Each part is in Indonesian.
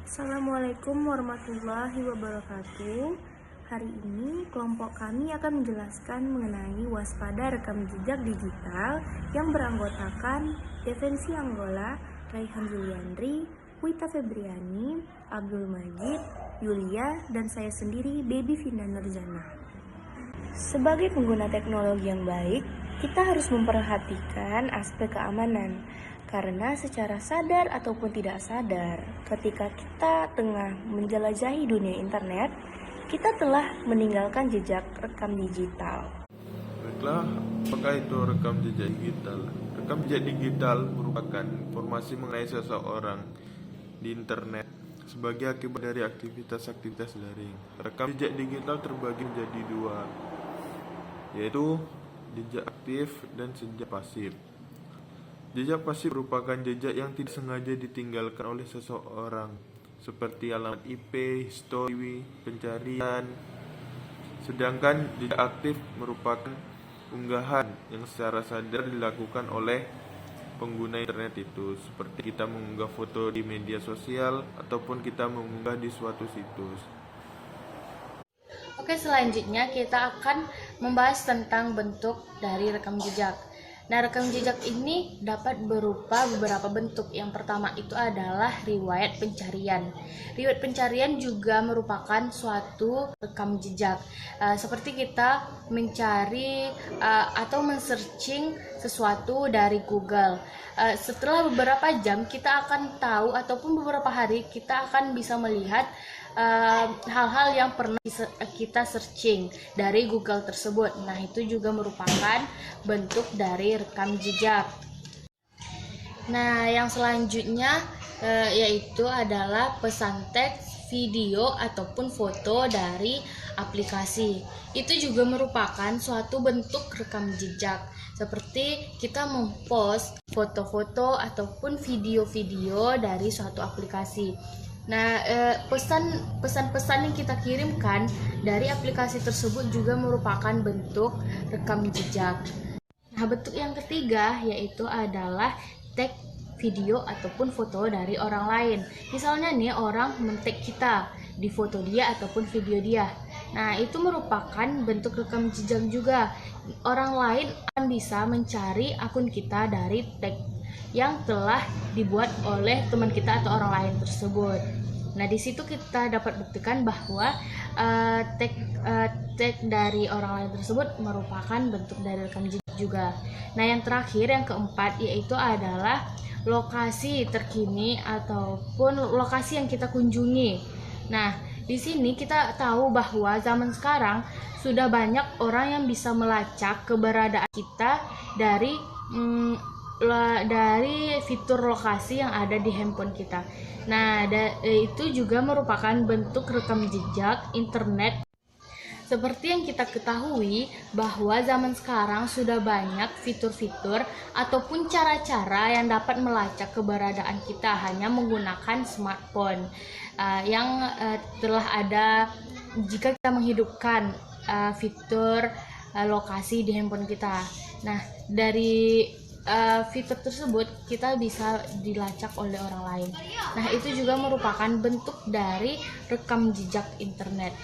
Assalamualaikum warahmatullahi wabarakatuh. Hari ini kelompok kami akan menjelaskan mengenai waspada rekam jejak digital yang beranggotakan Devensi Anggola, Raihan Juliandri, Wita Febriani, Abdul Majid, Yulia, dan saya sendiri, Baby Vinda Nurzana. Sebagai pengguna teknologi yang baik, kita harus memperhatikan aspek keamanan. Karena secara sadar ataupun tidak sadar, ketika kita tengah menjelajahi dunia internet, kita telah meninggalkan jejak rekam digital. Baiklah, apakah itu rekam jejak digital? Rekam jejak digital merupakan informasi mengenai seseorang di internet sebagai akibat dari aktivitas-aktivitas daring. Rekam jejak digital terbagi menjadi dua, yaitu jejak aktif dan jejak pasif. Jejak pasif merupakan jejak yang tidak sengaja ditinggalkan oleh seseorang, seperti alamat IP, histori, pencarian. Sedangkan jejak aktif merupakan unggahan yang secara sadar dilakukan oleh pengguna internet itu, seperti kita mengunggah foto di media sosial ataupun kita mengunggah di suatu situs. Oke, selanjutnya kita akan membahas tentang bentuk dari rekam jejak. Nah, rekam jejak ini dapat berupa beberapa bentuk. Yang pertama itu adalah riwayat pencarian. Riwayat pencarian juga merupakan suatu rekam jejak. Seperti kita mencari atau men-searching sesuatu dari Google. Setelah beberapa jam kita akan tahu, ataupun beberapa hari kita akan bisa melihat hal-hal yang pernah kita searching dari Google tersebut. Nah, itu juga merupakan bentuk dari rekam jejak. Nah, yang selanjutnya yaitu adalah pesan teks, video, ataupun foto dari aplikasi. Itu juga merupakan suatu bentuk rekam jejak. Seperti kita mempost foto-foto ataupun video-video dari suatu aplikasi. Nah, pesan-pesan yang kita kirimkan dari aplikasi tersebut juga merupakan bentuk rekam jejak. Nah, bentuk yang ketiga yaitu adalah tag video ataupun foto dari orang lain. Misalnya nih, orang men-tag kita di foto dia ataupun video dia. Nah, itu merupakan bentuk rekam jejak juga. Orang lain akan bisa mencari akun kita dari tag yang telah dibuat oleh teman kita atau orang lain tersebut. Nah, di situ kita dapat buktikan bahwa tag dari orang lain tersebut merupakan bentuk dari rekam jejak juga. Nah, yang terakhir, yang keempat, yaitu adalah lokasi terkini ataupun lokasi yang kita kunjungi. Nah, di sini kita tahu bahwa zaman sekarang sudah banyak orang yang bisa melacak keberadaan kita dari fitur lokasi yang ada di handphone kita. Nah, itu juga merupakan bentuk rekam jejak internet. Seperti yang kita ketahui bahwa zaman sekarang sudah banyak fitur-fitur ataupun cara-cara yang dapat melacak keberadaan kita hanya menggunakan smartphone yang telah ada jika kita menghidupkan fitur lokasi di handphone kita. Nah, dari fitur tersebut kita bisa dilacak oleh orang lain. Nah, itu juga merupakan bentuk dari rekam jejak internet.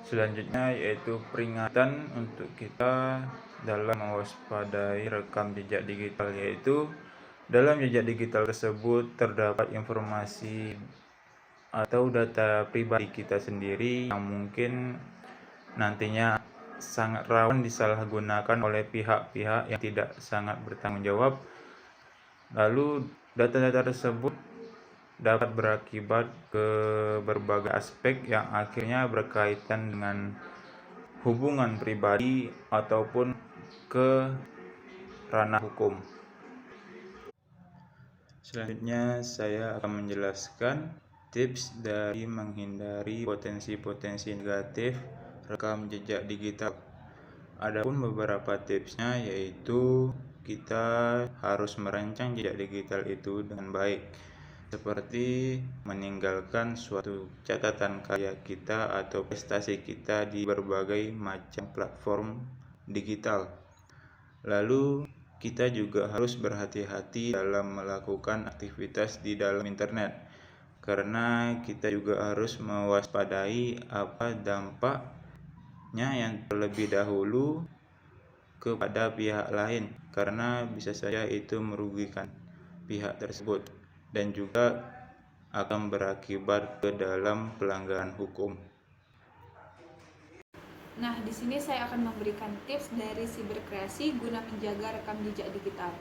Selanjutnya yaitu peringatan untuk kita dalam mewaspadai rekam jejak digital, yaitu dalam jejak digital tersebut terdapat informasi atau data pribadi kita sendiri yang mungkin nantinya sangat rawan disalahgunakan oleh pihak-pihak yang tidak sangat bertanggung jawab. Lalu data-data tersebut dapat berakibat ke berbagai aspek yang akhirnya berkaitan dengan hubungan pribadi ataupun ke ranah hukum. Selanjutnya saya akan menjelaskan tips dari menghindari potensi-potensi negatif rekam jejak digital. Adapun beberapa tipsnya, yaitu kita harus merancang jejak digital itu dengan baik, seperti meninggalkan suatu catatan karya kita atau prestasi kita di berbagai macam platform digital. Lalu kita juga harus berhati-hati dalam melakukan aktivitas di dalam internet, karena kita juga harus mewaspadai apa dampaknya yang terlebih dahulu kepada pihak lain, karena bisa saja itu merugikan pihak tersebut dan juga akan berakibat ke dalam pelanggaran hukum. Nah, di sini saya akan memberikan tips dari siberkreasi guna menjaga rekam jejak digital.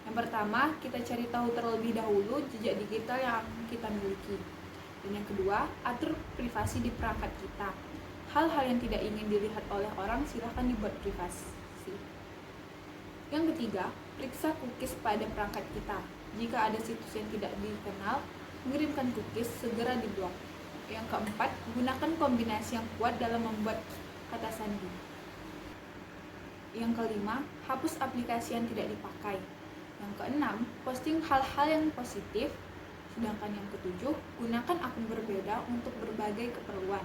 Yang pertama, kita cari tahu terlebih dahulu jejak digital yang kita miliki. Dan yang kedua, atur privasi di perangkat kita. Hal-hal yang tidak ingin dilihat oleh orang silahkan dibuat privasi. Yang ketiga, periksa cookies pada perangkat kita. Jika ada situs yang tidak dikenal, mengirimkan cookies segera diblok. Yang keempat, gunakan kombinasi yang kuat dalam membuat kata sandi. Yang kelima, hapus aplikasi yang tidak dipakai. Yang keenam, posting hal-hal yang positif. Sedangkan yang ketujuh, gunakan akun berbeda untuk berbagai keperluan,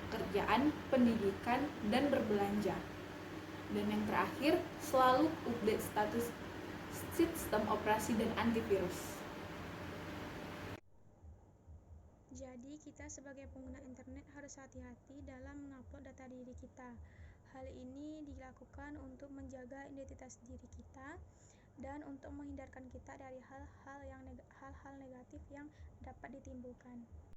pekerjaan, pendidikan, dan berbelanja. Dan yang terakhir, selalu update status sistem operasi dan antivirus. Jadi kita sebagai pengguna internet harus hati-hati dalam mengupload data diri kita. Hal ini dilakukan untuk menjaga identitas diri kita dan untuk menghindarkan kita dari hal-hal negatif yang dapat ditimbulkan.